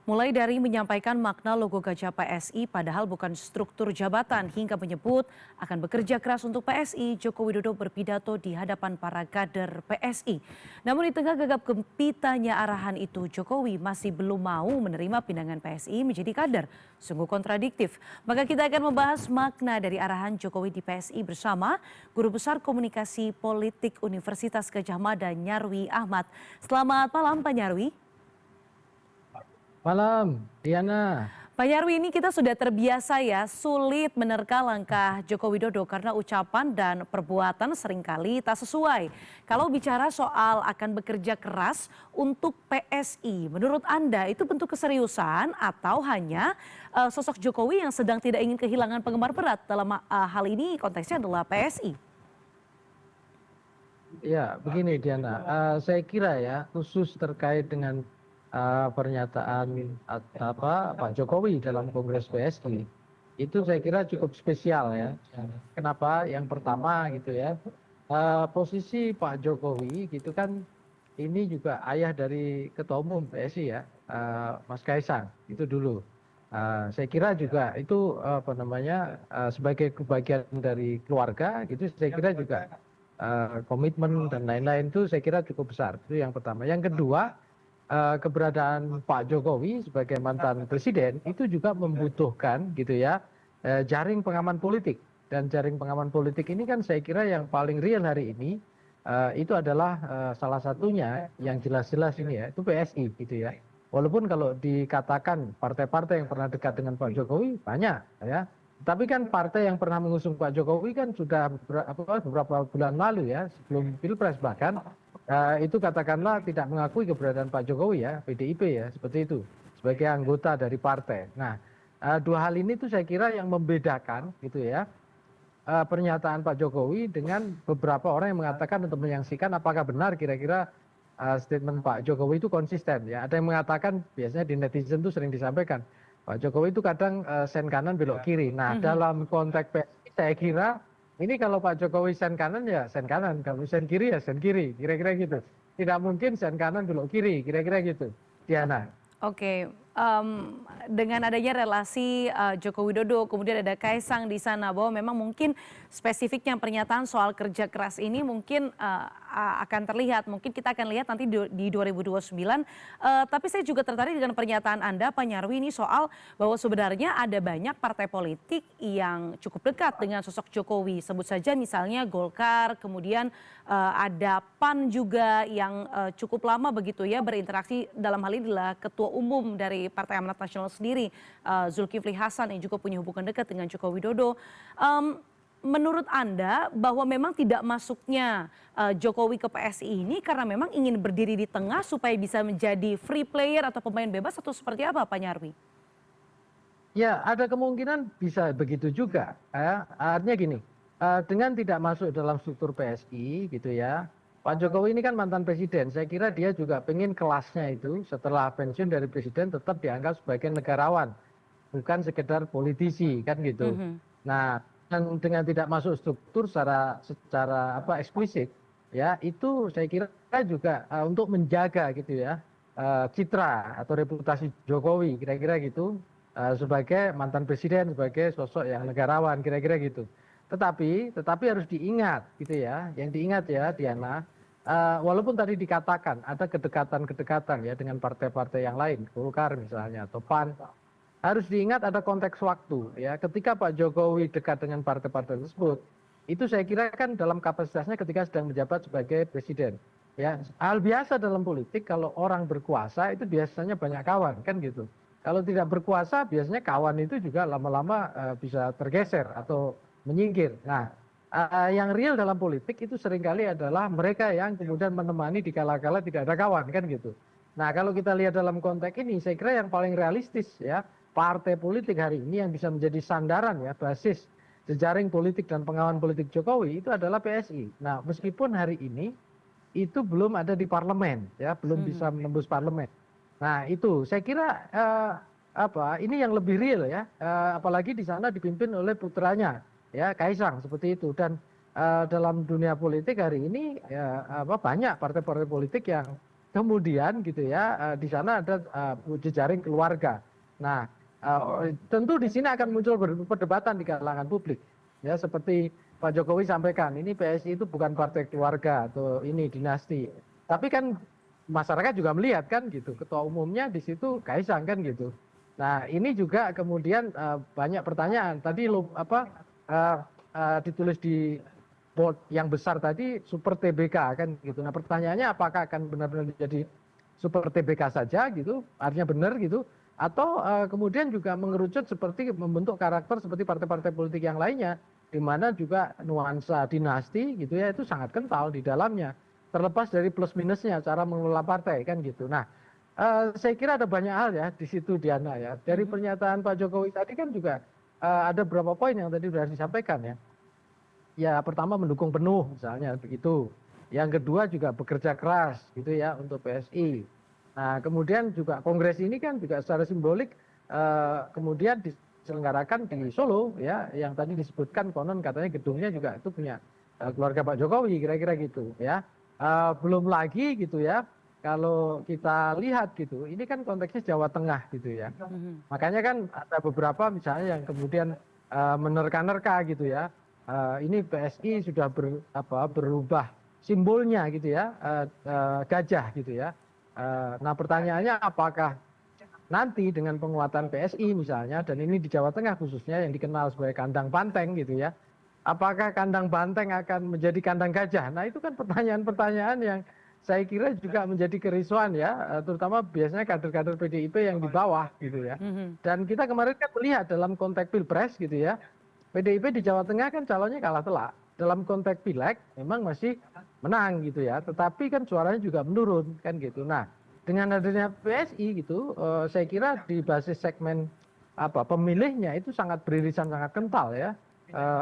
Mulai dari menyampaikan makna logo gajah PSI padahal bukan struktur jabatan hingga menyebut akan bekerja keras untuk PSI, Joko Widodo berpidato di hadapan para kader PSI. Namun di tengah gegap gempitanya arahan itu, Jokowi masih belum mau menerima pinangan PSI menjadi kader. Sungguh kontradiktif. Maka kita akan membahas makna dari arahan Jokowi di PSI bersama Guru Besar Komunikasi Politik Universitas Gadjah Mada Nyarwi Ahmad. Selamat malam Pak Nyarwi. Malam, Diana. Pak Nyarwi, ini kita sudah terbiasa ya sulit menerka langkah Joko Widodo karena ucapan dan perbuatan seringkali tak sesuai. Kalau bicara soal akan bekerja keras untuk PSI, menurut Anda itu bentuk keseriusan atau hanya sosok Jokowi yang sedang tidak ingin kehilangan penggemar berat dalam hal ini konteksnya adalah PSI? Ya, begini Diana, saya kira ya khusus terkait dengan pernyataan Pak Jokowi dalam Kongres PSI, itu saya kira cukup spesial ya. Kenapa? Yang pertama gitu ya, posisi Pak Jokowi gitu kan ini juga ayah dari Ketua Umum PSI ya, Mas Kaisang itu dulu. Saya kira juga itu apa namanya sebagai bagian dari keluarga gitu, saya kira juga komitmen dan lain-lain itu saya kira cukup besar. Itu yang pertama. Yang kedua, keberadaan Pak Jokowi sebagai mantan presiden itu juga membutuhkan gitu ya jaring pengaman politik, dan jaring pengaman politik ini kan saya kira yang paling real hari ini itu adalah salah satunya yang jelas-jelas ini ya itu PSI gitu ya. Walaupun kalau dikatakan partai-partai yang pernah dekat dengan Pak Jokowi banyak ya, tapi kan partai yang pernah mengusung Pak Jokowi kan sudah beberapa bulan lalu ya, sebelum Pilpres bahkan itu katakanlah tidak mengakui keberadaan Pak Jokowi ya, PDIP ya, seperti itu, sebagai anggota dari partai. Nah, dua hal ini tuh saya kira yang membedakan gitu ya, pernyataan Pak Jokowi dengan beberapa orang yang mengatakan untuk menyaksikan apakah benar kira-kira statement Pak Jokowi itu konsisten ya. Ada yang mengatakan biasanya di netizen tuh sering disampaikan, Pak Jokowi itu kadang sen kanan belok kiri. Nah, dalam konteks PSI saya kira ini kalau Pak Jokowi sen kanan ya sen kanan, kalau sen kiri ya sen kiri, kira-kira gitu. Tidak mungkin sen kanan belok kiri, kira-kira gitu. Diana. Oke, dengan adanya relasi Joko Widodo, kemudian ada Kaisang di sana, bahwa memang mungkin spesifiknya pernyataan soal kerja keras ini mungkin akan terlihat, mungkin kita akan lihat nanti di 2029. Tapi saya juga tertarik dengan pernyataan Anda, Pak Nyarwi, ini soal bahwa sebenarnya ada banyak partai politik yang cukup dekat dengan sosok Jokowi. Sebut saja misalnya Golkar, kemudian ada PAN juga yang cukup lama begitu ya berinteraksi, dalam hal ini adalah Ketua Umum dari Partai Amanat Nasional sendiri, Zulkifli Hasan, yang juga punya hubungan dekat dengan Joko Widodo. Menurut Anda bahwa memang tidak masuknya Jokowi ke PSI ini karena memang ingin berdiri di tengah supaya bisa menjadi free player atau pemain bebas, atau seperti apa Pak Nyarwi? Ya, ada kemungkinan bisa begitu juga. Artinya gini, dengan tidak masuk dalam struktur PSI gitu ya, Pak Jokowi ini kan mantan presiden. Saya kira dia juga pengen kelasnya itu setelah pensiun dari presiden tetap dianggap sebagai negarawan, bukan sekedar politisi kan gitu. Nah, dan dengan tidak masuk struktur secara apa eksplisit, ya itu saya kira juga untuk menjaga gitu ya citra atau reputasi Jokowi, kira-kira gitu, sebagai mantan presiden, sebagai sosok yang negarawan, kira-kira gitu. Tetapi harus diingat gitu ya, yang diingat ya Diana, walaupun tadi dikatakan ada kedekatan-kedekatan ya dengan partai-partai yang lain, Golkar misalnya atau PAN, harus diingat ada konteks waktu ya. Ketika Pak Jokowi dekat dengan partai-partai tersebut, itu saya kira kan dalam kapasitasnya ketika sedang menjabat sebagai presiden. Ya, hal biasa dalam politik kalau orang berkuasa itu biasanya banyak kawan kan gitu. Kalau tidak berkuasa biasanya kawan itu juga lama-lama bisa tergeser atau menyingkir. Nah, yang real dalam politik itu seringkali adalah mereka yang kemudian menemani di kala-kala tidak ada kawan kan gitu. Nah, kalau kita lihat dalam konteks ini saya kira yang paling realistis ya, partai politik hari ini yang bisa menjadi sandaran ya, basis jejaring politik dan pengawan politik Jokowi itu adalah PSI. Nah, meskipun hari ini itu belum ada di parlemen ya, belum bisa menembus parlemen. Nah, itu saya kira ini yang lebih real ya, apalagi di sana dipimpin oleh putranya ya, Kaisang, seperti itu. Dan dalam dunia politik hari ini ya, banyak partai-partai politik yang kemudian gitu ya di sana ada jejaring keluarga. Nah, tentu di sini akan muncul perdebatan di kalangan publik. Ya, seperti Pak Jokowi sampaikan, ini PSI itu bukan partai keluarga atau ini dinasti. Tapi kan masyarakat juga melihat kan gitu, ketua umumnya di situ Kaisang kan gitu. Nah, ini juga kemudian banyak pertanyaan. Tadi ditulis di board yang besar tadi Super TBK kan gitu. Nah, pertanyaannya apakah akan benar-benar menjadi Super TBK saja gitu, artinya benar gitu, atau kemudian juga mengerucut seperti membentuk karakter seperti partai-partai politik yang lainnya, di mana juga nuansa dinasti gitu ya itu sangat kental di dalamnya, terlepas dari plus minusnya cara mengelola partai kan gitu. Nah, saya kira ada banyak hal ya di situ Diana ya. Dari pernyataan Pak Jokowi tadi kan juga ada beberapa poin yang tadi sudah disampaikan ya. Ya, pertama mendukung penuh misalnya begitu. Yang kedua juga bekerja keras gitu ya untuk PSI. Nah, kemudian juga kongres ini kan juga secara simbolik kemudian diselenggarakan di Solo ya, yang tadi disebutkan konon katanya gedungnya juga itu punya keluarga Pak Jokowi kira-kira gitu ya. Belum lagi gitu ya, kalau kita lihat gitu, ini kan konteksnya Jawa Tengah gitu ya. Makanya kan ada beberapa misalnya yang kemudian menerka-nerka gitu ya. Ini PSI sudah berubah simbolnya gitu ya, gajah gitu ya. Nah, pertanyaannya apakah nanti dengan penguatan PSI misalnya, dan ini di Jawa Tengah khususnya yang dikenal sebagai kandang banteng gitu ya, apakah kandang banteng akan menjadi kandang gajah? Nah, itu kan pertanyaan-pertanyaan yang saya kira juga menjadi kerisauan ya, terutama biasanya kader-kader PDIP yang di bawah gitu ya. Dan kita kemarin kan melihat dalam konteks Pilpres gitu ya, PDIP di Jawa Tengah kan calonnya kalah telak. Dalam konteks Pileg memang masih menang gitu ya, tetapi kan suaranya juga menurun kan gitu. Nah, dengan adanya PSI gitu, saya kira di basis segmen pemilihnya itu sangat beririsan sangat kental ya,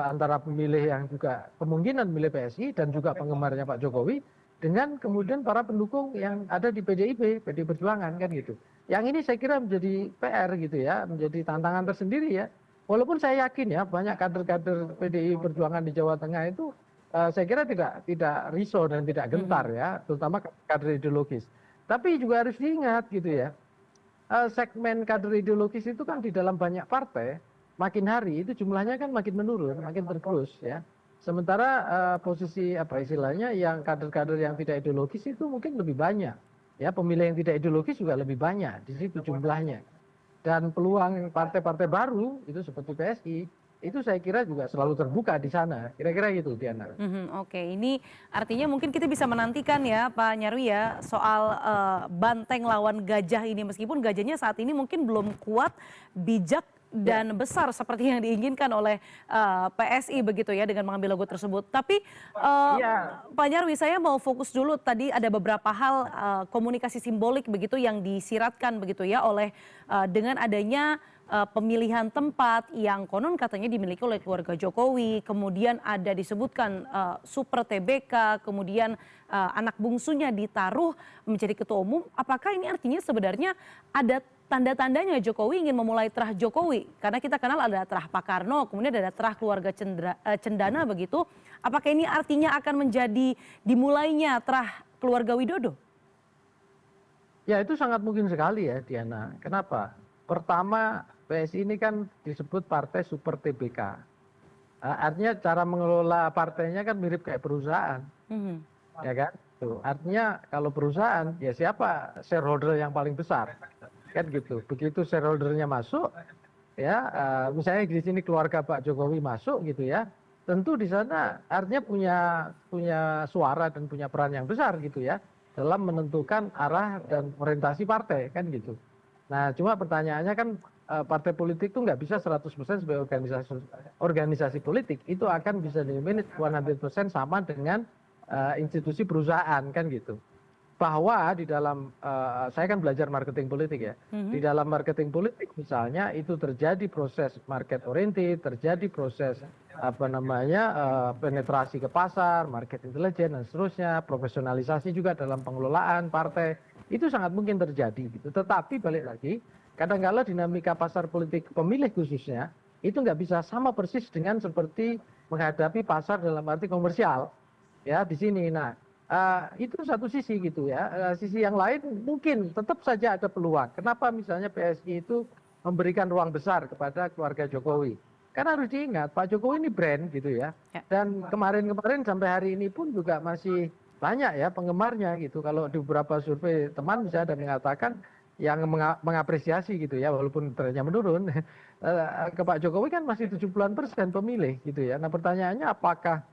antara pemilih yang juga kemungkinan memilih PSI dan juga penggemarnya Pak Jokowi dengan kemudian para pendukung yang ada di PDIP, PDI Perjuangan kan gitu. Yang ini saya kira menjadi PR gitu ya, menjadi tantangan tersendiri ya. Walaupun saya yakin ya banyak kader-kader PDI Perjuangan di Jawa Tengah itu saya kira tidak risau dan tidak gentar ya, terutama kader ideologis. Tapi juga harus diingat gitu ya, segmen kader ideologis itu kan di dalam banyak partai makin hari itu jumlahnya kan makin menurun, makin tergerus ya. Sementara posisi apa istilahnya yang kader-kader yang tidak ideologis itu mungkin lebih banyak. Ya, pemilih yang tidak ideologis juga lebih banyak di situ jumlahnya. Dan peluang partai-partai baru itu seperti PSI itu saya kira juga selalu terbuka di sana. Kira-kira gitu Diana. Oke, ini artinya mungkin kita bisa menantikan ya Pak Nyarwi ya soal banteng lawan gajah ini, meskipun gajahnya saat ini mungkin belum kuat, bijak dan besar seperti yang diinginkan oleh PSI begitu ya dengan mengambil logo tersebut. Tapi Pak Nyarwi, saya mau fokus dulu, tadi ada beberapa hal komunikasi simbolik begitu yang disiratkan begitu ya oleh dengan adanya pemilihan tempat yang konon katanya dimiliki oleh keluarga Jokowi, kemudian ada disebutkan Super TBK, kemudian anak bungsunya ditaruh menjadi ketua umum. Apakah ini artinya sebenarnya ada tanda-tandanya Jokowi ingin memulai terah Jokowi? Karena kita kenal ada terah Pak Karno, kemudian ada terah keluarga Cendana begitu. Apakah ini artinya akan menjadi dimulainya terah keluarga Widodo? Ya, itu sangat mungkin sekali ya Diana. Kenapa? Pertama, PSI ini kan disebut partai Super TBK. Artinya cara mengelola partainya kan mirip kayak perusahaan. Ya kan? Tuh. Artinya kalau perusahaan ya siapa shareholder yang paling besar? Kan gitu. Begitu shareholdernya masuk ya, misalnya di sini keluarga Pak Jokowi masuk gitu ya. Tentu di sana artinya punya suara dan punya peran yang besar gitu ya dalam menentukan arah dan orientasi partai kan gitu. Nah, cuma pertanyaannya kan partai politik itu nggak bisa 100% sebagai organisasi politik. Itu akan bisa dimanage 100% sama dengan institusi perusahaan kan gitu. Bahwa di dalam, saya kan belajar marketing politik ya. Di dalam marketing politik misalnya itu terjadi proses market oriented, terjadi proses penetrasi ke pasar, market intelligence dan seterusnya, profesionalisasi juga dalam pengelolaan partai. Itu sangat mungkin terjadi gitu. Tetapi balik lagi, kadang-kala dinamika pasar politik pemilih khususnya itu nggak bisa sama persis dengan seperti menghadapi pasar dalam arti komersial ya di sini. Nah, Itu satu sisi gitu ya. Sisi yang lain mungkin tetap saja ada peluang. Kenapa misalnya PSI itu memberikan ruang besar kepada keluarga Jokowi? Karena harus diingat Pak Jokowi ini brand gitu ya. Ya. Dan kemarin-kemarin sampai hari ini pun juga masih banyak ya penggemarnya gitu. Kalau di beberapa survei teman bisa ada mengatakan yang mengapresiasi gitu ya, walaupun trennya menurun, ke Pak Jokowi kan masih 70-an% pemilih gitu ya. Nah pertanyaannya apakah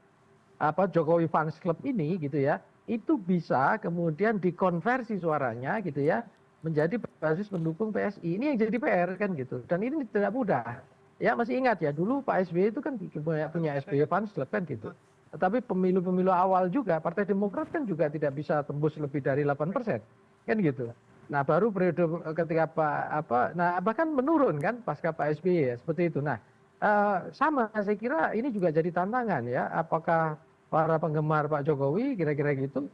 Jokowi Fans Club ini gitu ya, itu bisa kemudian dikonversi suaranya gitu ya, menjadi basis pendukung PSI. Ini yang jadi PR kan gitu. Dan ini tidak mudah. Ya masih ingat ya, dulu Pak SBY itu kan punya SBY Fans Club kan gitu. Tetapi pemilu-pemilu awal juga, Partai Demokrat kan juga tidak bisa tembus lebih dari 8%. Kan gitu. Nah baru periode ketika nah bahkan menurun kan pasca Pak SBY ya, seperti itu. Nah sama saya kira ini juga jadi tantangan ya, apakah para penggemar Pak Jokowi kira-kira gitu,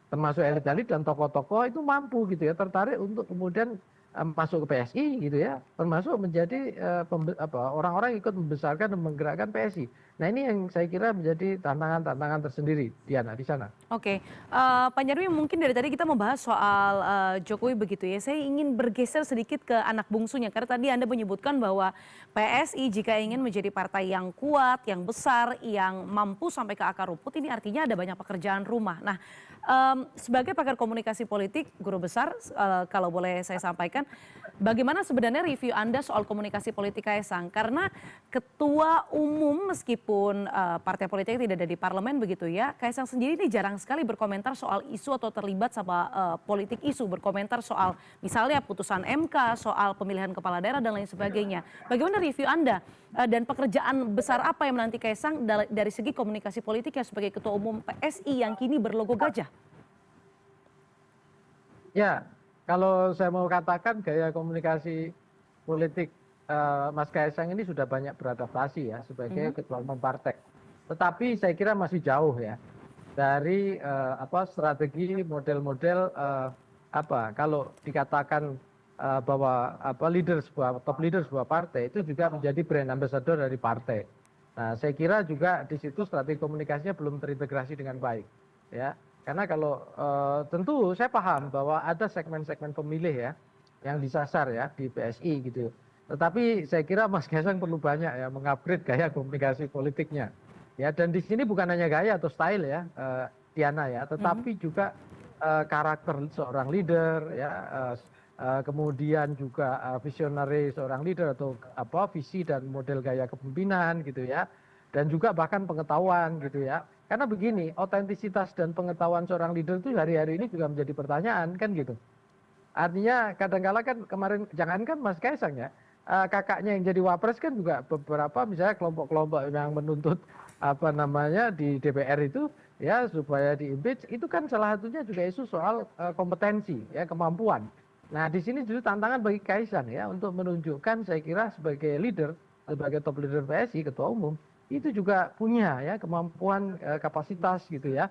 termasuk elit-elit dan tokoh-tokoh itu mampu gitu ya, tertarik untuk kemudian masuk ke PSI gitu ya, termasuk menjadi orang-orang ikut membesarkan dan menggerakkan PSI. Nah ini yang saya kira menjadi tantangan-tantangan tersendiri, Diana, di sana. Oke, Pak Nyarwi mungkin dari tadi kita membahas soal Jokowi begitu ya. Saya ingin bergeser sedikit ke anak bungsunya karena tadi Anda menyebutkan bahwa PSI jika ingin menjadi partai yang kuat, yang besar, yang mampu sampai ke akar rumput ini artinya ada banyak pekerjaan rumah. Nah, sebagai pakar komunikasi politik, guru besar, kalau boleh saya sampaikan, bagaimana sebenarnya review Anda soal komunikasi politik Kaisang? Karena ketua umum meskipun partai politik tidak ada di parlemen begitu ya, Kaisang sendiri ini jarang sekali berkomentar soal isu atau terlibat sama politik isu, berkomentar soal misalnya putusan MK, soal pemilihan kepala daerah dan lain sebagainya. Bagaimana review Anda dan pekerjaan besar apa yang menanti Kaisang dari segi komunikasi politik ya sebagai ketua umum PSI yang kini berlogo gajah? Ya, kalau saya mau katakan gaya komunikasi politik Mas Kaisang ini sudah banyak beradaptasi ya sebagai ketua umum partai. Tetapi saya kira masih jauh ya dari strategi model-model kalau dikatakan bahwa top leader sebuah partai itu juga menjadi brand ambassador dari partai. Nah, saya kira juga di situ strategi komunikasinya belum terintegrasi dengan baik ya. Karena kalau tentu saya paham bahwa ada segmen-segmen pemilih ya yang disasar ya di PSI gitu. Tetapi saya kira Mas Kaisang perlu banyak ya mengupgrade gaya komunikasi politiknya. Ya dan di sini bukan hanya gaya atau style ya Diana ya, tetapi juga karakter seorang leader ya, kemudian juga visionary seorang leader atau visi dan model gaya kepemimpinan gitu ya. Dan juga bahkan pengetahuan gitu ya. Karena begini, otentisitas dan pengetahuan seorang leader itu hari-hari ini juga menjadi pertanyaan kan gitu. Artinya kadang-kala kan kemarin jangankan Mas Kaisang ya, kakaknya yang jadi wapres kan juga beberapa misalnya kelompok-kelompok yang menuntut di DPR itu ya supaya di-impeach itu kan salah satunya juga isu soal kompetensi ya, kemampuan. Nah, di sini justru tantangan bagi Kaisang ya untuk menunjukkan saya kira sebagai leader, sebagai top leader PSI, ketua umum, itu juga punya ya kemampuan kapasitas gitu ya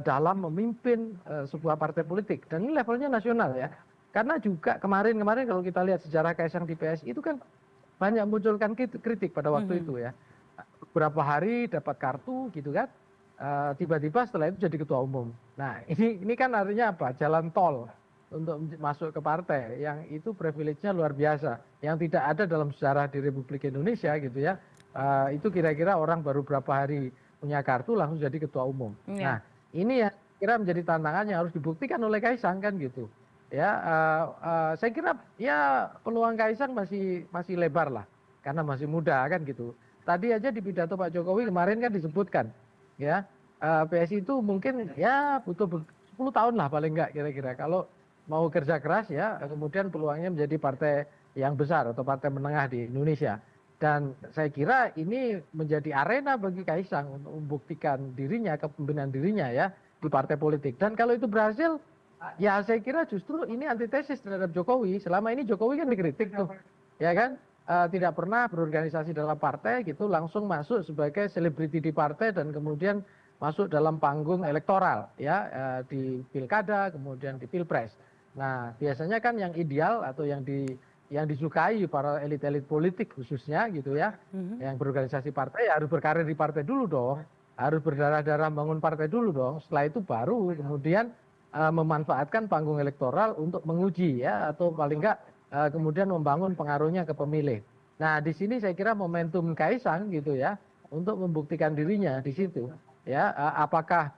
dalam memimpin sebuah partai politik dan ini levelnya nasional ya. Karena juga kemarin kalau kita lihat sejarah Kaisang di PSI itu kan banyak munculkan kritik pada waktu itu ya. Beberapa hari dapat kartu gitu kan, tiba-tiba setelah itu jadi ketua umum. Nah ini kan artinya apa? Jalan tol untuk masuk ke partai yang itu privilege-nya luar biasa, yang tidak ada dalam sejarah di Republik Indonesia gitu ya. Itu kira-kira orang baru berapa hari punya kartu langsung jadi ketua umum. Nah ini yang kira menjadi tantangan yang harus dibuktikan oleh Kaisang kan gitu. Ya, saya kira ya peluang Kaisang masih lebar lah, karena masih muda kan gitu. Tadi aja di pidato Pak Jokowi kemarin kan disebutkan, ya PSI itu mungkin ya butuh 10 tahun lah paling enggak kira-kira. Kalau mau kerja keras ya, kemudian peluangnya menjadi partai yang besar atau partai menengah di Indonesia. Dan saya kira ini menjadi arena bagi Kaisang untuk membuktikan dirinya, kepemimpinan dirinya ya di partai politik. Dan kalau itu berhasil, ya saya kira justru ini antitesis terhadap Jokowi. Selama ini Jokowi kan dikritik tuh, ya kan? Tidak pernah berorganisasi dalam partai gitu, langsung masuk sebagai selebriti di partai dan kemudian masuk dalam panggung elektoral ya di pilkada, kemudian di pilpres. Nah biasanya kan yang ideal atau yang disukai para elit-elit politik khususnya gitu ya, yang berorganisasi partai ya harus berkarir di partai dulu dong. harus berdarah-darah bangun partai dulu dong. Setelah itu baru kemudian memanfaatkan panggung elektoral untuk menguji ya, atau paling enggak kemudian membangun pengaruhnya ke pemilih. Nah, di sini saya kira momentum Kaisang gitu ya untuk membuktikan dirinya di situ ya, apakah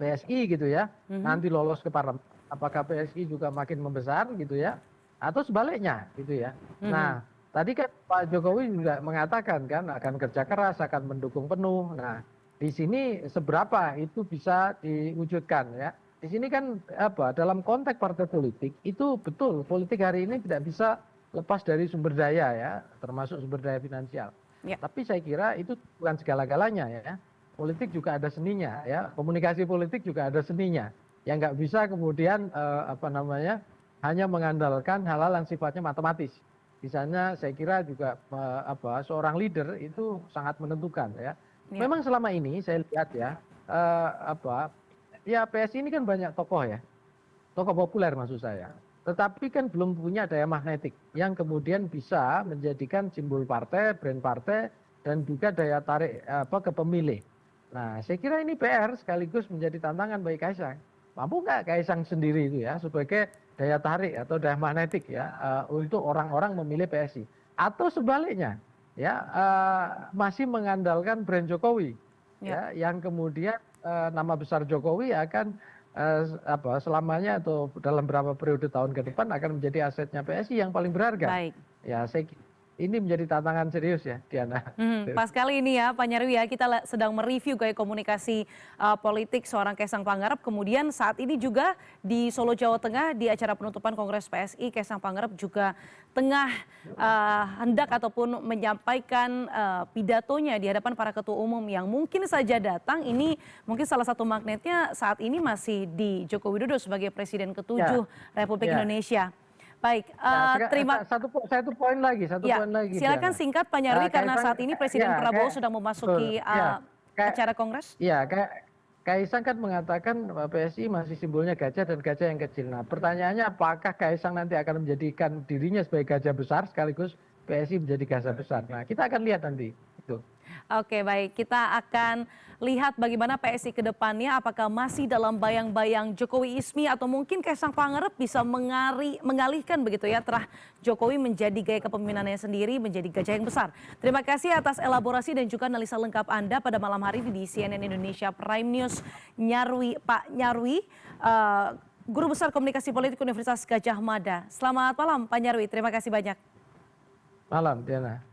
PSI gitu ya nanti lolos ke parlemen, apakah PSI juga makin membesar gitu ya, atau sebaliknya gitu ya. Nah, tadi kan Pak Jokowi juga mengatakan kan akan kerja keras, akan mendukung penuh. Nah, di sini seberapa itu bisa diwujudkan ya. Di sini kan apa, dalam konteks partai politik itu betul, politik hari ini tidak bisa lepas dari sumber daya ya, termasuk sumber daya finansial. Ya. Tapi saya kira itu bukan segala-galanya ya. Politik juga ada seninya ya, komunikasi politik juga ada seninya. Yang nggak bisa kemudian apa namanya hanya mengandalkan hal-hal yang sifatnya matematis. Misalnya saya kira juga apa, seorang leader itu sangat menentukan ya. Ya. Memang selama ini saya lihat ya apa ya, PSI ini kan banyak tokoh ya, tokoh populer maksud saya. Tetapi kan belum punya daya magnetik yang kemudian bisa menjadikan simbol partai, brand partai, dan juga daya tarik apa ke pemilih. Nah, saya kira ini PR sekaligus menjadi tantangan bagi Kaisang. Mampu nggak Kaisang sendiri itu ya sebagai daya tarik atau daya magnetik ya untuk orang-orang memilih PSI. Atau sebaliknya ya masih mengandalkan brand Jokowi ya, yang kemudian nama besar Jokowi akan apa selamanya atau dalam beberapa periode tahun ke depan akan menjadi asetnya PSI yang paling berharga. Baik. Ya, ini menjadi tantangan serius ya, Diana. Pas kali ini ya Pak Nyarwi ya, kita sedang mereview gaya komunikasi politik seorang Kaisang Pangarep. Kemudian saat ini juga di Solo, Jawa Tengah, di acara penutupan Kongres PSI, Kaisang Pangarep juga tengah hendak ataupun menyampaikan pidatonya di hadapan para ketua umum yang mungkin saja datang. Ini mungkin salah satu magnetnya saat ini masih di Joko Widodo sebagai Presiden ke-7 Republik Indonesia. Baik, terima satu poin lagi, ya, poin lagi. silakan Diana. singkat Pak Nyarwi karena saat ini Presiden Prabowo sudah memasuki acara Kongres. Iya, Kaisang kan mengatakan PSI masih simbolnya gajah dan gajah yang kecil. Nah, pertanyaannya apakah Kaisang nanti akan menjadikan dirinya sebagai gajah besar sekaligus PSI menjadi gajah besar. Nah, kita akan lihat nanti itu. Oke, baik. Kita akan lihat bagaimana PSI ke depannya, apakah masih dalam bayang-bayang Jokowiisme atau mungkin Kaisang Pangarep bisa mengalihkan begitu ya, terah Jokowi menjadi gaya kepemimpinannya sendiri, menjadi gajah yang besar. Terima kasih atas elaborasi dan juga analisa lengkap Anda pada malam hari ini di CNN Indonesia Prime News. Pak Nyarwi, Guru Besar Komunikasi Politik Universitas Gadjah Mada. Selamat malam Pak Nyarwi, terima kasih banyak. Malam, Diana.